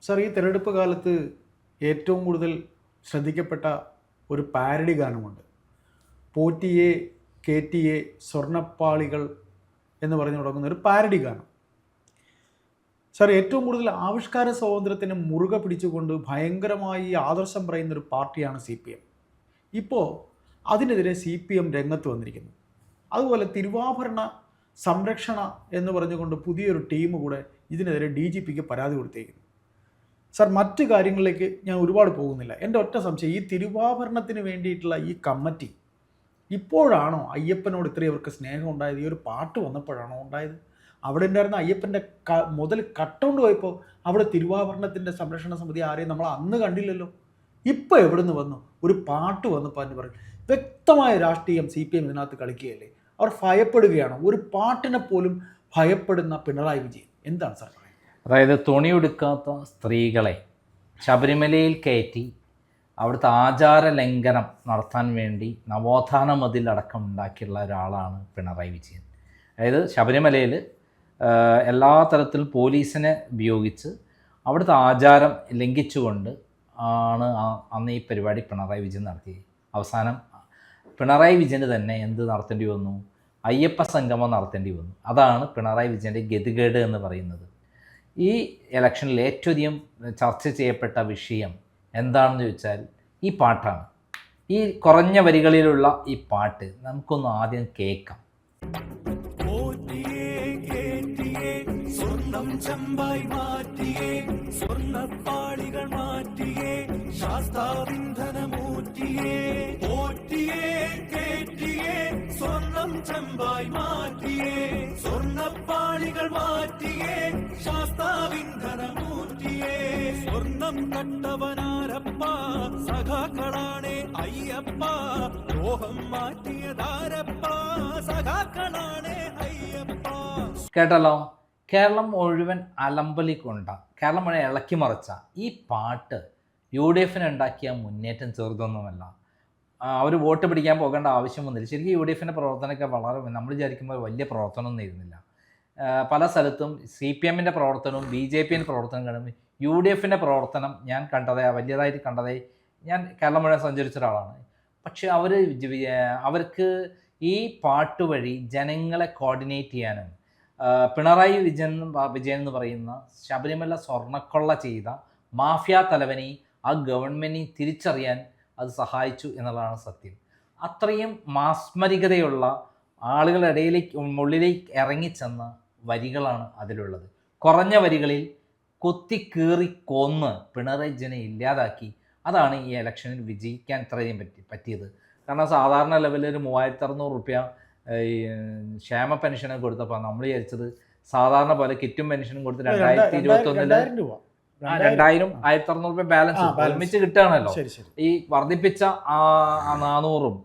Sir, ഈ തിരഞ്ഞെടുപ്പ് കാലത്ത് ഏറ്റവും കൂടുതൽ ശ്രദ്ധിക്കപ്പെട്ട ഒരു പാരഡി ഗാനമുണ്ട്. പോറ്റിയെ കേറ്റിയെ സ്വർണ്ണപ്പാളികൾ എന്ന് പറഞ്ഞു തുടങ്ങുന്ന ഒരു പാരഡി ഗാനം. സർ, ഏറ്റവും കൂടുതൽ ആവിഷ്കാര സ്വാതന്ത്ര്യത്തിന് മുറുകെ പിടിച്ചുകൊണ്ട് ഭയങ്കരമായി ആദർശം പറയുന്ന ഒരു പാർട്ടിയാണ് CPM. ഇപ്പോൾ അതിനെതിരെ CPM രംഗത്ത് വന്നിരിക്കുന്നു. അതുപോലെ തിരുവാഭരണ സംരക്ഷണ എന്ന് പറഞ്ഞുകൊണ്ട് പുതിയൊരു ടീം കൂടെ ഇതിനെതിരെ DGPക്ക് പരാതി കൊടുത്തേക്കുന്നു. സർ, മറ്റ് കാര്യങ്ങളിലേക്ക് ഞാൻ ഒരുപാട് പോകുന്നില്ല. എൻ്റെ ഒറ്റ സംശയം, ഈ തിരുവാഭരണത്തിന് വേണ്ടിയിട്ടുള്ള ഈ കമ്മിറ്റി ഇപ്പോഴാണോ അയ്യപ്പനോട് ഇത്രയും അവർക്ക് സ്നേഹം ഉണ്ടായത്? ഈ ഒരു പാട്ട് വന്നപ്പോഴാണോ ഉണ്ടായത്? അവിടെ ഉണ്ടായിരുന്ന അയ്യപ്പൻ്റെ മുതൽ കട്ടുകൊണ്ട് പോയപ്പോൾ അവിടെ തിരുവാഭരണത്തിൻ്റെ സംരക്ഷണ സമിതി ആരെയും നമ്മൾ അന്ന് കണ്ടില്ലല്ലോ. ഇപ്പോൾ എവിടെ നിന്ന് വന്നു? ഒരു പാട്ട് വന്നപ്പോൾ എന്ന് പറയും. വ്യക്തമായ രാഷ്ട്രീയം CPM ഇതിനകത്ത് കളിക്കുകയല്ലേ? അവർ ഭയപ്പെടുകയാണ്. ഒരു പാട്ടിനെ പോലും ഭയപ്പെടുന്ന പിണറായി വിജയൻ എന്താണ് സാർ? അതായത് തുണിയെടുക്കാത്ത സ്ത്രീകളെ ശബരിമലയിൽ കയറ്റി അവിടുത്തെ ആചാര ലംഘനം നടത്താൻ വേണ്ടി നവോത്ഥാന മതിലടക്കം ഉണ്ടാക്കിയുള്ള ഒരാളാണ് പിണറായി വിജയൻ. അതായത് ശബരിമലയിൽ എല്ലാ തരത്തിലും പോലീസിനെ ഉപയോഗിച്ച് അവിടുത്തെ ആചാരം ലംഘിച്ചുകൊണ്ട് ആണ് അന്ന് ഈ പരിപാടി പിണറായി വിജയൻ നടത്തിയത്. അവസാനം പിണറായി വിജയന് തന്നെ എന്ത് നടത്തേണ്ടി വന്നു? അയ്യപ്പ സംഗമം നടത്തേണ്ടി വന്നു. അതാണ് പിണറായി വിജയൻ്റെ ഗതികേട് എന്ന് പറയുന്നത്. ഈ ഇലക്ഷനിൽ ഏറ്റവും അധികം ചർച്ച ചെയ്യപ്പെട്ട വിഷയം എന്താണെന്ന് ചോദിച്ചാൽ ഈ പാട്ടാണ്. ഈ കുറഞ്ഞ വരികളിലുള്ള ഈ പാട്ട് നമുക്കൊന്ന് ആദ്യം കേൾക്കാം. ചെമ്പായി മാറ്റിയേ സ്വർണ്ണപ്പാളികൾ മാറ്റിയേ ശാസ്താവിന്ധനമൂറ്റിയേ പോറ്റിയേ കേറ്റിയേ സ്വർണം ചെമ്പായി മാറ്റിയേ സ്വർണ്ണപ്പാളികൾ മാറ്റിയേ ശാസ്താവിന്ധനമൂറ്റിയേ സ്വർണം കട്ടവനാരപ്പ സഖാക്കളാണേ അയ്യപ്പ ദ്രോഹം മാറ്റിയതാരപ്പ സഖാക്കളാണേ അയ്യപ്പ. കേട്ടല്ലോ, കേരളം മുഴുവൻ അലമ്പലി കൊണ്ട, കേരളം മുഴുവൻ ഇളക്കി മറിച്ച ഈ പാട്ട് UDF ഉണ്ടാക്കിയ മുന്നേറ്റം ചെറുതൊന്നുമല്ല. അവർ വോട്ട് പിടിക്കാൻ പോകേണ്ട ആവശ്യം വന്നില്ല. ശരിക്കും UDF പ്രവർത്തനമൊക്കെ വളരെ നമ്മൾ വിചാരിക്കുമ്പോൾ വലിയ പ്രവർത്തനമൊന്നും ഇരുന്നില്ല. പല സ്ഥലത്തും CPM പ്രവർത്തനവും BJP പ്രവർത്തനം കാണുമ്പോൾ UDF പ്രവർത്തനം ഞാൻ കണ്ടതായി വലിയതായിട്ട് കണ്ടതായി ഞാൻ കേരളം മുഴുവൻ സഞ്ചരിച്ച ഒരാളാണ്. പക്ഷേ അവർക്ക് ഈ പാട്ട് വഴി ജനങ്ങളെ കോർഡിനേറ്റ് ചെയ്യാനും പിണറായി വിജയൻ എന്ന് പറയുന്ന ശബരിമല സ്വർണ്ണക്കൊള്ള ചെയ്ത മാഫിയ തലവനെ ആ ഗവൺമെൻറ്റിനെ തിരിച്ചറിയാൻ അത് സഹായിച്ചു എന്നുള്ളതാണ് സത്യം. അത്രയും മാസ്മരികതയുള്ള ആളുകളുടെ ഇടയിലേക്ക് ഉള്ളിലേക്ക് ഇറങ്ങിച്ചെന്ന വരികളാണ് അതിലുള്ളത്. കുറഞ്ഞ വരികളിൽ കൊത്തിക്കീറി കൊന്ന് പിണറായി വിജയനെ ഇല്ലാതാക്കി. അതാണ് ഈ ഇലക്ഷനിൽ വിജയിക്കാൻ ഇത്രയും പറ്റിയത്. കാരണം സാധാരണ ലെവലിൽ ഒരു 3600 റുപ്യ ഈ ക്ഷേമ പെൻഷനൊക്കെ കൊടുത്തപ്പോൾ നമ്മൾ വിചാരിച്ചത് സാധാരണ പോലെ കിറ്റും പെൻഷനും കൊടുത്ത് 2021 2000 1600 രൂപ ബാലൻസ് ഒരുമിച്ച് കിട്ടുകയാണല്ലോ. ഈ വർദ്ധിപ്പിച്ച 400ഉം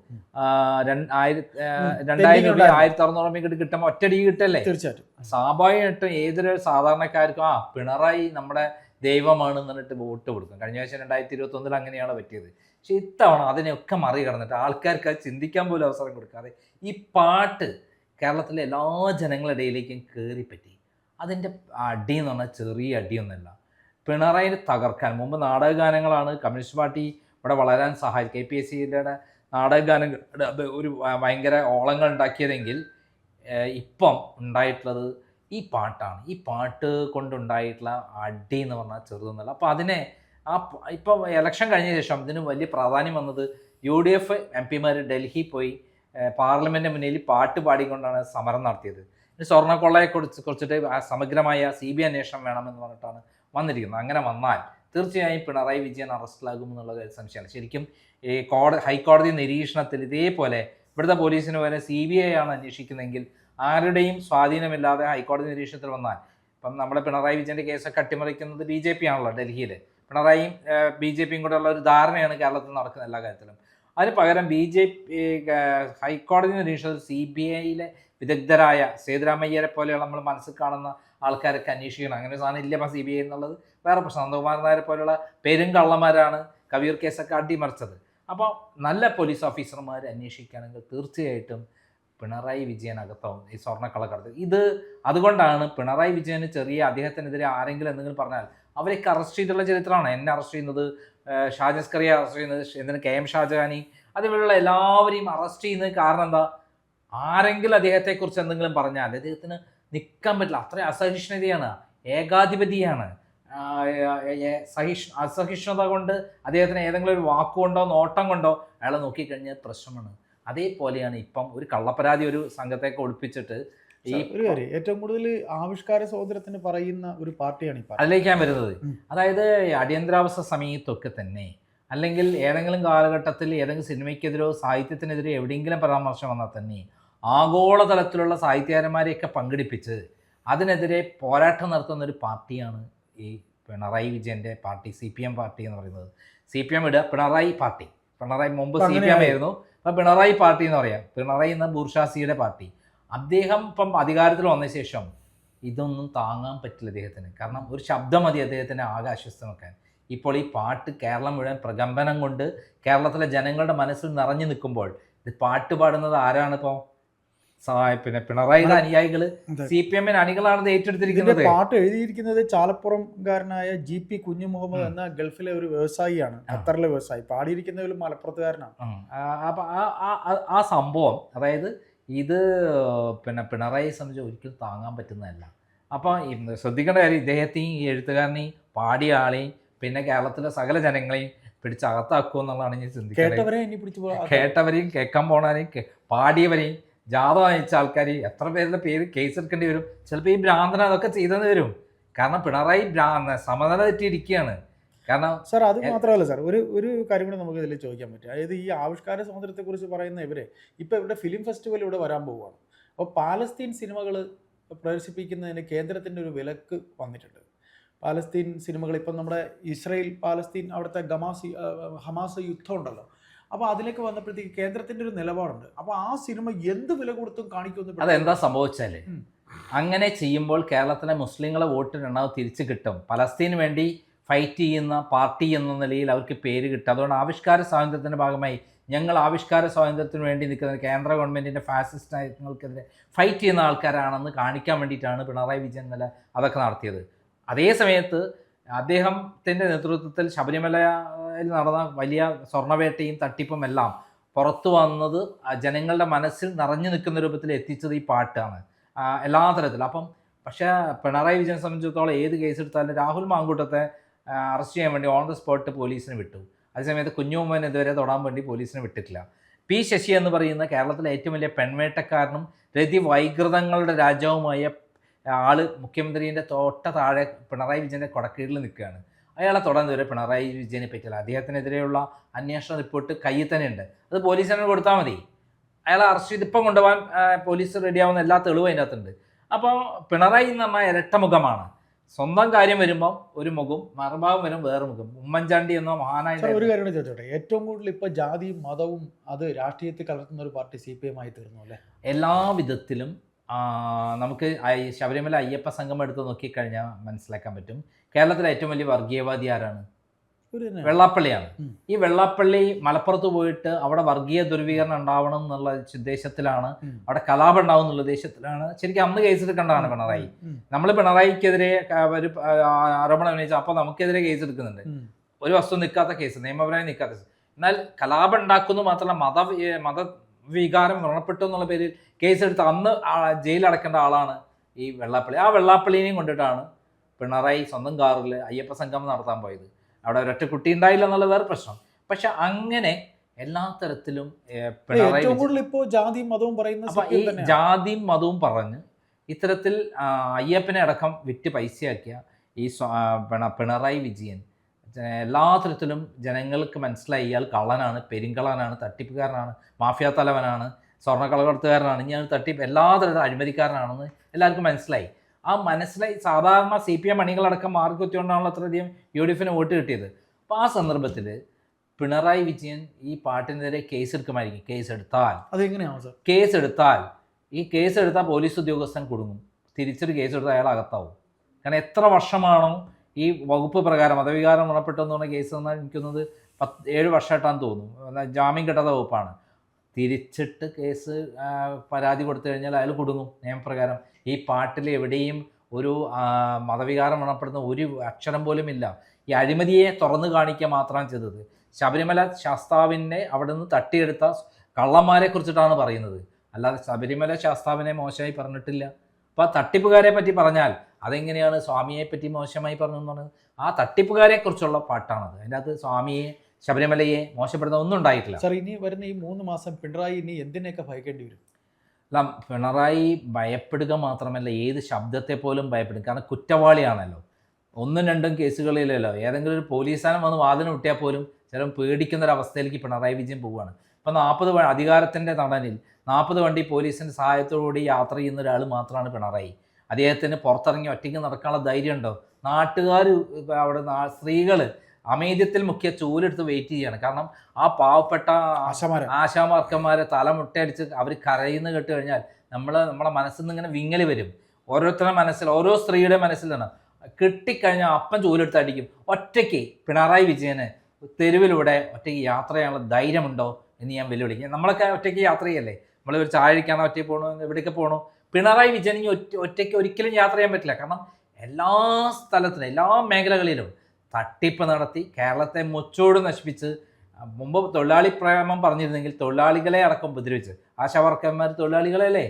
2000 രൂപ 1600 രൂപ കിട്ടുമ്പോൾ ഒറ്റടി കിട്ടല്ലേ? തീർച്ചയായിട്ടും സ്വാഭാവികമായിട്ടും ഏതൊരു സാധാരണക്കാർക്കും പിണറായി നമ്മുടെ ദൈവമാണ് എന്നിട്ട് വോട്ട് കൊടുക്കും. കഴിഞ്ഞ പ്രാവശ്യം 2021 അങ്ങനെയാണ് പറ്റിയത്. പക്ഷെ ഇത്തവണ അതിനെയൊക്കെ മറികടന്നിട്ട് ആൾക്കാർക്ക് അത് ചിന്തിക്കാൻ പോലും അവസരം കൊടുക്കാതെ ഈ പാട്ട് കേരളത്തിലെ എല്ലാ ജനങ്ങളുടെ ഇടയിലേക്കും കയറിപ്പറ്റി. അതിൻ്റെ അടി എന്ന് പറഞ്ഞാൽ ചെറിയ അടിയൊന്നുമല്ല. പിണറായിനെ തകർക്കാൻ മുമ്പ് നാടകഗാനങ്ങളാണ് കമ്മ്യൂണിസ്റ്റ് പാർട്ടി ഇവിടെ വളരാൻ സഹായിച്ചത്. KPSCയുടെ നാടകഗാനങ്ങളുടെ അത് ഒരു ഭയങ്കര ഓളങ്ങൾ ഉണ്ടാക്കിയതെങ്കിൽ ഇപ്പം ഉണ്ടായിട്ടുള്ളത് ഈ പാട്ടാണ്. ഈ പാട്ട് കൊണ്ടുണ്ടായിട്ടുള്ള അടി എന്ന് പറഞ്ഞാൽ ചെറുതൊന്നുമല്ല. അപ്പോൾ അതിനെ ഇപ്പോൾ ഇലക്ഷൻ കഴിഞ്ഞ ശേഷം ഇതിന് വലിയ പ്രാധാന്യം വന്നത് UDF MP ഡൽഹി പോയി പാർലമെൻറ്റിന് മുന്നിൽ പാട്ട് പാടിക്കൊണ്ടാണ് സമരം നടത്തിയത്. സ്വർണ്ണക്കൊള്ളയെ കുറിച്ചിട്ട് സമഗ്രമായ CBI അന്വേഷണം വേണമെന്ന് പറഞ്ഞിട്ടാണ് വന്നിരിക്കുന്നത്. അങ്ങനെ വന്നാൽ തീർച്ചയായും പിണറായി വിജയൻ അറസ്റ്റിലാകുമെന്നുള്ള സംശയമാണ്. ശരിക്കും ഈ ഹൈക്കോടതി നിരീക്ഷണത്തിൽ ഇതേപോലെ ഇവിടുത്തെ പോലീസിന് വരെ CBI ആണ് അന്വേഷിക്കുന്നതെങ്കിൽ ആരുടെയും സ്വാധീനമില്ലാതെ ഹൈക്കോടതി നിരീക്ഷണത്തിൽ വന്നാൽ, ഇപ്പം നമ്മുടെ പിണറായി വിജയൻ്റെ കേസൊക്കെ അട്ടിമറിക്കുന്നത് BJP ആണല്ലോ ഡൽഹിയിൽ. പിണറായിയും BJPയും കൂടെ ഉള്ള ഒരു ധാരണയാണ് കേരളത്തിൽ നടക്കുന്ന എല്ലാ കാര്യത്തിലും. അതിന് പകരം BJP ഹൈക്കോടതി നിരീക്ഷണത്തിൽ CBIയിലെ വിദഗ്ധരായ സേതുരാമയ്യരെ പോലെയുള്ള നമ്മൾ മനസ്സിൽ കാണുന്ന ആൾക്കാരൊക്കെ അന്വേഷിക്കണം. അങ്ങനെ സാധനം ഇല്ല ഇപ്പം CBI എന്നുള്ളത് വേറെ പ്രശ്നം. നന്ദകുമാരൻ നായരെ പോലെയുള്ള പെരുങ്കള്ളന്മാരാണ് കവിയൂർ കേസൊക്കെ അട്ടിമറിച്ചത്. അപ്പോൾ നല്ല പോലീസ് ഓഫീസർമാർ അന്വേഷിക്കുകയാണെങ്കിൽ തീർച്ചയായിട്ടും പിണറായി വിജയനകത്താവും ഈ സ്വർണ്ണക്കള്ളക്കടത്ത്. അതുകൊണ്ടാണ് പിണറായി വിജയന് അദ്ദേഹത്തിനെതിരെ ആരെങ്കിലും എന്തെങ്കിലും പറഞ്ഞാൽ അവരൊക്കെ അറസ്റ്റ് ചെയ്തിട്ടുള്ള ചരിത്രമാണ്. എന്നെ അറസ്റ്റ് ചെയ്യുന്നത്, ഷാജസ്കറിയെ അറസ്റ്റ് ചെയ്യുന്നത്, എന്തിന് KM ഷാജഹാനി, അതേപോലെയുള്ള എല്ലാവരെയും അറസ്റ്റ് ചെയ്യുന്നത് കാരണം എന്താ? ആരെങ്കിലും അദ്ദേഹത്തെക്കുറിച്ച് എന്തെങ്കിലും പറഞ്ഞാൽ അദ്ദേഹത്തിന് നിൽക്കാൻ പറ്റില്ല. അത്രയും അസഹിഷ്ണുതയാണ്, ഏകാധിപതിയാണ്. അസഹിഷ്ണുത കൊണ്ട് അദ്ദേഹത്തിന് ഏതെങ്കിലും ഒരു വാക്കുകൊണ്ടോ നോട്ടം കൊണ്ടോ അയാളെ നോക്കിക്കഴിഞ്ഞാൽ പ്രശ്നമാണ്. അതേപോലെയാണ് ഇപ്പം ഒരു കള്ളപ്പരാതി ഒരു സംഘത്തേക്ക് ഒളിപ്പിച്ചിട്ട് ഈ ഒരു കാര്യം, ഏറ്റവും കൂടുതൽ ആവിഷ്കാര സ്വാതന്ത്ര്യത്തിന് പറയുന്ന ഒരു പാർട്ടിയാണ് ഈ പാർട്ടി. അതിലേക്ക് ഞാൻ വരുന്നത്. അതായത് അടിയന്തരാവസ്ഥ സമയത്തൊക്കെ തന്നെ, അല്ലെങ്കിൽ ഏതെങ്കിലും കാലഘട്ടത്തിൽ ഏതെങ്കിലും സിനിമയ്ക്കെതിരോ സാഹിത്യത്തിനെതിരോ എവിടെയെങ്കിലും പരാമർശം വന്നാൽ തന്നെ ആഗോളതലത്തിലുള്ള സാഹിത്യകാരന്മാരെയൊക്കെ പങ്കെടുപ്പിച്ച് അതിനെതിരെ പോരാട്ടം നടത്തുന്ന ഒരു പാർട്ടിയാണ് ഈ പിണറായി വിജയൻ്റെ പാർട്ടി, CPM പാർട്ടി എന്ന് പറയുന്നത്. CPM ഇടുക, പിണറായി പാർട്ടി. പിണറായി മുമ്പ് CPM ആയിരുന്നു, അപ്പം പിണറായി പാർട്ടി എന്ന് പറയാം. പിണറായി എന്ന ബൂർഷാസിയുടെ പാർട്ടി. അദ്ദേഹം ഇപ്പം അധികാരത്തിൽ വന്ന ശേഷം ഇതൊന്നും താങ്ങാൻ പറ്റില്ല അദ്ദേഹത്തിന്. കാരണം ഒരു ശബ്ദം മതി അദ്ദേഹത്തിന് ആകെ അസ്വസ്ഥമാക്കാൻ. ഇപ്പോൾ ഈ പാട്ട് കേരളം മുഴുവൻ പ്രകമ്പനം കൊണ്ട് കേരളത്തിലെ ജനങ്ങളുടെ മനസ്സിൽ നിറഞ്ഞു നിൽക്കുമ്പോൾ ഇത് പാട്ട് പാടുന്നത് ആരാണ്? ഇപ്പോൾ പിന്നെ പിണറായിയുടെ അനുയായികൾ, CPM അണികളാണ് ഏറ്റെടുത്തിരിക്കുന്നത്. പാട്ട് എഴുതിയിരിക്കുന്നത് ചാലപ്പുറംകാരനായ GP കുഞ്ഞുമുഹമ്മദ് എന്ന ഗൾഫിലെ ഒരു വ്യവസായിയാണ്, ഖത്തറിലെ വ്യവസായി. പാടിയിരിക്കുന്നതിലും മലപ്പുറത്തുകാരനാണ്. അപ്പം ആ സംഭവം, അതായത് ഇത് പിന്നെ പിണറായിയെ സംബന്ധിച്ച് ഒരിക്കലും താങ്ങാൻ പറ്റുന്നതല്ല. അപ്പം ശ്രദ്ധിക്കേണ്ട കാര്യം, ഇദ്ദേഹത്തെയും ഈ എഴുത്തുകാരനെയും പാടിയ ആളെയും പിന്നെ കേരളത്തിലെ സകല ജനങ്ങളെയും പിടിച്ചകത്താക്കുക എന്നുള്ളതാണ് ഞാൻ ചിന്തിക്കുന്നത്. കേട്ടവരെയും കേൾക്കാൻ പോണവരെയും പാടിയവരെയും ജാഥ നയിച്ച ആൾക്കാർ എത്ര പേരുടെ പേര് കേസ് എടുക്കേണ്ടി വരും. ചിലപ്പോൾ ഈ ഭ്രാന്തന അതൊക്കെ ചെയ്തെന്ന് വരും. കാരണം പിണറായി സമനില തെറ്റിയിരിക്കുകയാണ്. കാരണം സാർ അത് മാത്രമല്ല സാർ, ഒരു കാര്യം കൂടെ നമുക്ക് ഇതിൽ ചോദിക്കാൻ പറ്റും. അതായത് ഈ ആവിഷ്കാര സ്വാതന്ത്ര്യത്തെക്കുറിച്ച് പറയുന്ന ഇവരെ ഇപ്പോൾ ഇവിടെ ഫിലിം ഫെസ്റ്റിവൽ ഇവിടെ വരാൻ പോവുകയാണ്. അപ്പോൾ പാലസ്തീൻ സിനിമകൾ പ്രദർശിപ്പിക്കുന്നതിന് കേന്ദ്രത്തിൻ്റെ ഒരു വിലക്ക് വന്നിട്ടുണ്ട്. പാലസ്തീൻ സിനിമകൾ ഇപ്പം നമ്മുടെ ഇസ്രായേൽ പാലസ്തീൻ അവിടുത്തെ ഹമാസ് യുദ്ധം ഉണ്ടല്ലോ, അപ്പോൾ അതിലേക്ക് വന്നപ്പോഴത്തേക്ക് കേന്ദ്രത്തിൻ്റെ ഒരു നിലപാടുണ്ട്. അപ്പോൾ ആ സിനിമ എന്ത് വില കൊടുത്തും കാണിക്കുന്നു. അതെന്താ സംഭവിച്ചാൽ, അങ്ങനെ ചെയ്യുമ്പോൾ കേരളത്തിലെ മുസ്ലിങ്ങളെ വോട്ടിന് എണ്ണാവ് തിരിച്ചു കിട്ടും. പലസ്തീന് വേണ്ടി ഫൈറ്റ് ചെയ്യുന്ന പാർട്ടി എന്ന നിലയിൽ അവർക്ക് പേര് കിട്ടും. അതുകൊണ്ട് ആവിഷ്കാര സ്വാതന്ത്ര്യത്തിൻ്റെ ഭാഗമായി ഞങ്ങൾ ആവിഷ്കാര സ്വാതന്ത്ര്യത്തിന് വേണ്ടി നിൽക്കുന്ന കേന്ദ്ര ഗവൺമെൻറ്റിൻ്റെ ഫാസിസ്റ്റ് നയങ്ങൾക്കെതിരെ ഫൈറ്റ് ചെയ്യുന്ന ആൾക്കാരാണെന്ന് കാണിക്കാൻ വേണ്ടിയിട്ടാണ് പിണറായി വിജയൻ അതൊക്കെ നടത്തിയത്. അതേ സമയത്ത് അദ്ദേഹത്തിൻ്റെ നേതൃത്വത്തിൽ ശബരിമലയിൽ നടന്ന വലിയ സ്വർണ്ണവേട്ടയും തട്ടിപ്പും എല്ലാം പുറത്തു വന്നത് ജനങ്ങളുടെ മനസ്സിൽ നിറഞ്ഞു നിൽക്കുന്ന രൂപത്തിൽ എത്തിച്ചത് ഈ പാട്ടാണ് എല്ലാ തരത്തിലും. അപ്പം പക്ഷേ പിണറായി വിജയനെ സംബന്ധിച്ചിടത്തോളം ഏത് കേസെടുത്താലും രാഹുൽ മാങ്കൂട്ടത്തെ അറസ്റ്റ് ചെയ്യാൻ വേണ്ടി ഓൺ ദ സ്പോട്ട് പോലീസിന് വിട്ടു. അതേസമയത്ത് കുഞ്ഞുമ്മൻ ഇതുവരെ തൊടാൻ വേണ്ടി പോലീസിന് വിട്ടിട്ടില്ല. P. ശശി എന്ന് പറയുന്ന കേരളത്തിലെ ഏറ്റവും വലിയ പെൺവേട്ടക്കാരനും രതിവൈകൃതങ്ങളുടെ രാജാവുമായ ആള് മുഖ്യമന്ത്രിൻ്റെ തൊട്ട താഴെ പിണറായി വിജയൻ്റെ കൊടക്കീഴിൽ നിൽക്കുകയാണ്. അയാളെ തൊടാൻ ഇതുവരെ പിണറായി വിജയനെ പറ്റില്ല. അദ്ദേഹത്തിനെതിരെയുള്ള അന്വേഷണ റിപ്പോർട്ട് കയ്യിൽ തന്നെ ഉണ്ട്, അത് പോലീസിന് കൊടുത്താൽ മതി. അയാളെ അറസ്റ്റ് ചെയ്ത് ഇപ്പം കൊണ്ടുപോകാൻ പോലീസ് റെഡിയാവുന്ന എല്ലാ തെളിവും അതിൻ്റെ അകത്തുണ്ട്. അപ്പോൾ പിണറായി എന്ന് പറഞ്ഞാൽ ഇരട്ടമുഖമാണ്. സ്വന്തം കാര്യം വരുമ്പം ഒരു മുഖം, മറുഭാഗം വരും വേറെ മുഖം. ഉമ്മൻചാണ്ടി എന്നോ മഹാനായ ഒരു കാര്യം കൂടെ ചോദിച്ചോട്ടെ, ഏറ്റവും കൂടുതൽ ഇപ്പോൾ ജാതിയും മതവും അത് രാഷ്ട്രീയത്തിൽ കലർത്തുന്ന ഒരു പാർട്ടി CPM ആയി തീർന്നു അല്ലേ? എല്ലാ വിധത്തിലും നമുക്ക് ശബരിമല അയ്യപ്പ സംഘം എടുത്ത് നോക്കിക്കഴിഞ്ഞാൽ മനസ്സിലാക്കാൻ പറ്റും. കേരളത്തിലെ ഏറ്റവും വലിയ വർഗീയവാദി ആരാണ്? വെള്ളാപ്പള്ളിയാണ്. ഈ വെള്ളാപ്പള്ളി മലപ്പുറത്ത് പോയിട്ട് അവിടെ വർഗീയ ദുർവീകരണം ഉണ്ടാവണം എന്നുള്ള ഉദ്ദേശത്തിലാണ്, അവിടെ കലാപം ഉണ്ടാവും എന്നുള്ള ഉദ്ദേശത്തിലാണ് ശരിക്കും അന്ന് കേസെടുക്കേണ്ടതാണ് പിണറായി. നമ്മൾ പിണറായിക്കെതിരെ ഒരു ആരോപണം ഉന്നയിച്ചാൽ അപ്പോൾ നമുക്കെതിരെ കേസെടുക്കുന്നുണ്ട്. ഒരു വസ്തു നിൽക്കാത്ത കേസ്, നിയമപരമായി നിൽക്കാത്ത കേസ്. എന്നാൽ കലാപം ഉണ്ടാക്കുന്നു മാത്രമല്ല മതവികാരം വ്രണപ്പെട്ടു എന്നുള്ള പേരിൽ കേസെടുത്ത് അന്ന് ജയിലടക്കേണ്ട ആളാണ് ഈ വെള്ളാപ്പള്ളി. ആ വെള്ളാപ്പള്ളിനെയും കൊണ്ടിട്ടാണ് പിണറായി സ്വന്തം കാറിൽ അയ്യപ്പ സംഗമം നടത്താൻ പോയത്. അവിടെ ഒരൊറ്റ കുട്ടി ഉണ്ടായില്ല എന്നുള്ള വേറെ പ്രശ്നം. പക്ഷെ അങ്ങനെ എല്ലാ തരത്തിലും പിണറായി ഇപ്പോൾ ജാതിയും മതവും പറയുന്ന ഈ ജാതിയും മതവും പറഞ്ഞ് ഇത്തരത്തിൽ അയ്യപ്പനെ അടക്കം വിറ്റ് പൈസയാക്കിയ ഈ പിണറായി വിജയൻ എല്ലാ തരത്തിലും ജനങ്ങൾക്ക് മനസ്സിലായി ഇയാൾ കള്ളനാണ്, പെരുങ്കളനാണ്, തട്ടിപ്പുകാരനാണ്, മാഫിയ തലവനാണ്, സ്വർണ്ണക്കളകടത്തുകാരനാണ്, ഞാൻ തട്ടിപ്പ് എല്ലാ തരത്തിലും അഴിമതിക്കാരനാണെന്ന് എല്ലാവർക്കും മനസ്സിലായി. ആ മനസ്സിലായി സാധാരണ CPM അണികളടക്കം മാർക്കുത്തിക്കൊണ്ടാണല്ലോ അത്രയധികം UDF വോട്ട് കിട്ടിയത്. അപ്പോൾ ആ സന്ദർഭത്തിൽ പിണറായി വിജയൻ ഈ പാട്ടിനെതിരെ കേസെടുക്കുമായിരിക്കും. കേസെടുത്താൽ ഈ കേസെടുത്താൽ പോലീസ് ഉദ്യോഗസ്ഥൻ കുടുങ്ങും. തിരിച്ചൊരു കേസെടുത്താൽ അയാൾ അകത്താവും. കാരണം എത്ര വർഷമാണോ ഈ വകുപ്പ് പ്രകാരം മതവികാരം വ്രണപ്പെട്ടെന്ന് പറഞ്ഞ കേസ് എന്നാൽ എനിക്കൊന്നത് 7 വർഷമായിട്ടാന്ന് തോന്നുന്നു, ജാമ്യം കിട്ടാത്ത വകുപ്പാണ്. തിരിച്ചിട്ട് കേസ് പരാതി കൊടുത്തു കഴിഞ്ഞാൽ അയാൾ കുടുങ്ങും നിയമപ്രകാരം. ഈ പാട്ടിൽ എവിടെയും ഒരു മതവികാരം ഉണപ്പെടുന്ന ഒരു അക്ഷരം പോലും ഇല്ല. ഈ അഴിമതിയെ തുറന്നു കാണിക്കുക മാത്രമാണ് ചെയ്തത്. ശബരിമല ശാസ്താവിനെ അവിടെ നിന്ന് തട്ടിയെടുത്ത കള്ളന്മാരെ കുറിച്ചിട്ടാണ് പറയുന്നത്, അല്ലാതെ ശബരിമല ശാസ്താവിനെ മോശമായി പറഞ്ഞിട്ടില്ല. അപ്പോൾ ആ തട്ടിപ്പുകാരെ പറ്റി പറഞ്ഞാൽ അതെങ്ങനെയാണ് സ്വാമിയെ പറ്റി മോശമായി പറഞ്ഞു എന്നാണ്? ആ തട്ടിപ്പുകാരെ കുറിച്ചുള്ള പാട്ടാണത്. അതിൻ്റെ അകത്ത് സ്വാമിയെ, ശബരിമലയെ മോശപ്പെടുന്ന ഒന്നും ഉണ്ടായിട്ടില്ല. സാർ, ഇനി വരുന്ന ഈ 3 മാസം പിണറായി ഇനി എന്തിനെയൊക്കെ ഭയക്കേണ്ടി വരും? അല്ല, പിണറായി ഭയപ്പെടുക മാത്രമല്ല, ഏത് ശബ്ദത്തെ പോലും ഭയപ്പെടും. കാരണം കുറ്റവാളിയാണല്ലോ. 1-2 കേസുകളിലല്ലോ. ഏതെങ്കിലും ഒരു പോലീസുകാരൻ വന്ന് വാതിന് കിട്ടിയാൽ പോലും ചിലപ്പോൾ പേടിക്കുന്നൊരവസ്ഥയിലേക്ക് പിണറായി വിജയൻ പോവുകയാണ്. ഇപ്പം 40 അധികാരത്തിൻ്റെ തണലിൽ 40 വണ്ടി പോലീസിൻ്റെ സഹായത്തോടുകൂടി യാത്ര ചെയ്യുന്ന ഒരാൾ മാത്രമാണ് പിണറായി. അദ്ദേഹത്തിന് പുറത്തിറങ്ങി ഒറ്റയ്ക്ക് നടക്കാനുള്ള ധൈര്യം ഉണ്ടോ? നാട്ടുകാർ, അവിടെ സ്ത്രീകൾ അമേദ്യത്തിൽ മുഖ്യ ചൂലെടുത്ത് വെയിറ്റ് ചെയ്യാണ്. കാരണം ആ പാവപ്പെട്ട ആശാമാർക്കന്മാരെ തലമുട്ടയടിച്ച് അവർ കരയുന്ന കേട്ട് കഴിഞ്ഞാൽ നമ്മളെ മനസ്സിൽ നിന്ന് ഇങ്ങനെ വിങ്ങൽ വരും. ഓരോരുത്തരുടെ മനസ്സിൽ, ഓരോ സ്ത്രീയുടെ മനസ്സിലാണ് കിട്ടിക്കഴിഞ്ഞാൽ അപ്പം ചൂലെടുത്ത് അടിക്കും. ഒറ്റയ്ക്ക് പിണറായി വിജയന് തെരുവിലൂടെ ഒറ്റയ്ക്ക് യാത്ര ചെയ്യാനുള്ള ധൈര്യമുണ്ടോ എന്ന് ഞാൻ വെല്ലുവിളിക്കും. നമ്മളൊക്കെ ഒറ്റയ്ക്ക് യാത്ര ചെയ്യല്ലേ, നമ്മൾ ഒരു ചായ കഴിക്കാനോ ഒറ്റയ്ക്ക് പോകണോ, എവിടേക്ക് പോകണോ? പിണറായി വിജയൻ ഒറ്റയ്ക്ക് ഒരിക്കലും യാത്ര ചെയ്യാൻ പറ്റില്ല. കാരണം എല്ലാ സ്ഥലത്തിലും, എല്ലാ മേഖലകളിലും തട്ടിപ്പ് നടത്തി കേരളത്തെ മുച്ചോട് നശിപ്പിച്ച്, മുമ്പ് തൊഴിലാളി പ്രേമം പറഞ്ഞിരുന്നെങ്കിൽ തൊഴിലാളികളെ അടക്കം ഉപദ്രവിച്ച്, ആശാവർക്കന്മാർ തൊഴിലാളികളല്ലേ,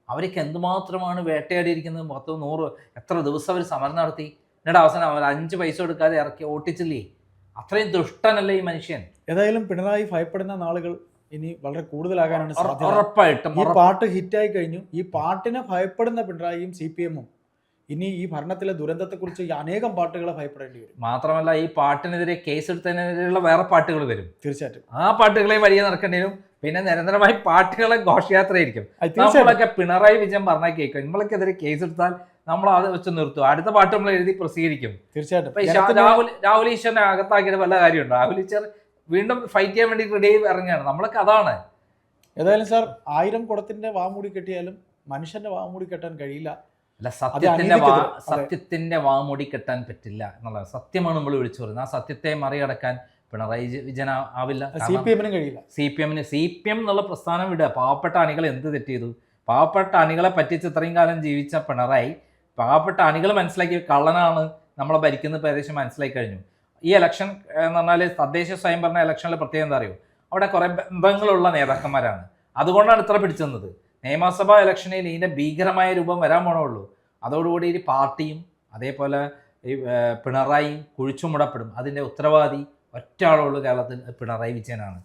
അവർക്ക് എന്തുമാത്രമാണ് വേട്ടയാടിയിരിക്കുന്നത്. 100 എത്ര ദിവസം അവർ സമരം നടത്തി, എന്നിട്ട് അവസാനം അവർ 5 പൈസ കൊടുക്കാതെ ഇറക്കി ഓട്ടിച്ചില്ലേ? അത്രയും ദുഷ്ടനല്ലേ ഈ മനുഷ്യൻ. ഏതായാലും പിണറായി ഭയപ്പെടുന്ന നാളുകൾ ഇനി വളരെ കൂടുതലാകാനാണ് സാധ്യത. ഉറപ്പായിട്ടും. ഈ പാട്ട് ഹിറ്റായി കഴിഞ്ഞു. ഈ പാട്ടിനെ ഭയപ്പെടുന്ന പിണറായിയും CPM-ഉം ഇനി ഈ ഭരണത്തിലെ ദുരന്തത്തെക്കുറിച്ച് അനേകം പാട്ടുകളെ ഭയപ്പെടേണ്ടി വരും. മാത്രമല്ല, ഈ പാട്ടിനെതിരെ കേസെടുത്തതിനെതിരെയുള്ള വേറെ പാട്ടുകൾ വരും. തീർച്ചയായിട്ടും ആ പാട്ടുകളെ വലിയ നടക്കേണ്ടി വരും. പിന്നെ നിരന്തരമായി പാട്ടുകളെ ഘോഷയാത്രയായിരിക്കും. നമ്മളൊക്കെ പിണറായി വിജയൻ പറഞ്ഞാൽ കേൾക്കും, നമ്മളൊക്കെതിരെ കേസെടുത്താൽ നമ്മൾ അത് വെച്ച് നിർത്തും, അടുത്ത പാട്ട് നമ്മൾ എഴുതി പ്രസിദ്ധീകരിക്കും. തീർച്ചയായിട്ടും. രാഹുൽ ഈശ്വരനെ അകത്താക്കിയിട്ട് വല്ല കാര്യമുണ്ട്? രാഹുൽ ഈശ്വർ വീണ്ടും ഫൈറ്റ് ചെയ്യാൻ വേണ്ടി റെഡി ഇറങ്ങുകയാണ്. നമ്മളൊക്കെ അതാണ്. ഏതായാലും സാർ, 1000 കുടത്തിന്റെ വാമൂടി കെട്ടിയാലും മനുഷ്യന്റെ വാമൂടി കെട്ടാൻ കഴിയില്ല. അല്ല, സത്യത്തിന്റെ വാമൂടി കെട്ടാൻ പറ്റില്ല എന്നുള്ളത് സത്യമാണ് നമ്മൾ വിളിച്ചു പറയുന്നത്. ആ സത്യത്തെ മറികടക്കാൻ പിണറായി വിജയൻ ആവില്ല. CPM-നും കഴിയില്ല. CPM എന്നുള്ള പ്രസ്ഥാനം വിടുക. പാവപ്പെട്ട അണികൾ എന്ത് തെറ്റ് ചെയ്തു? പാവപ്പെട്ട അണികളെ പറ്റിച്ച് ഇത്രയും കാലം ജീവിച്ച പിണറായി പാവപ്പെട്ട അണികൾ മനസ്സിലാക്കി കള്ളനാണ് നമ്മളെ ഭരിക്കുന്ന പ്രദേശം മനസ്സിലാക്കി കഴിഞ്ഞു. ഈ ഇലക്ഷൻ എന്ന് പറഞ്ഞാൽ തദ്ദേശ സ്വയംഭരണ ഇലക്ഷനിൽ പ്രത്യേകം എന്താ അറിയോ? അവിടെ കുറേ ബന്ധങ്ങളുള്ള നേതാക്കന്മാരാണ്. അതുകൊണ്ടാണ് ഇത്ര പിടിച്ചെന്നത്. നിയമസഭാ ഇലക്ഷനിൽ ഇതിൻ്റെ ഭീകരമായ രൂപം വരാൻ പോണുള്ളൂ. അതോടുകൂടി ഈ പാർട്ടിയും അതേപോലെ ഈ പിണറായിയും കുഴിച്ചുമുടപ്പെടും. അതിൻ്റെ ഉത്തരവാദി ഒറ്റ ആളുള്ളൂ കേരളത്തിൽ, പിണറായി വിജയനാണ്.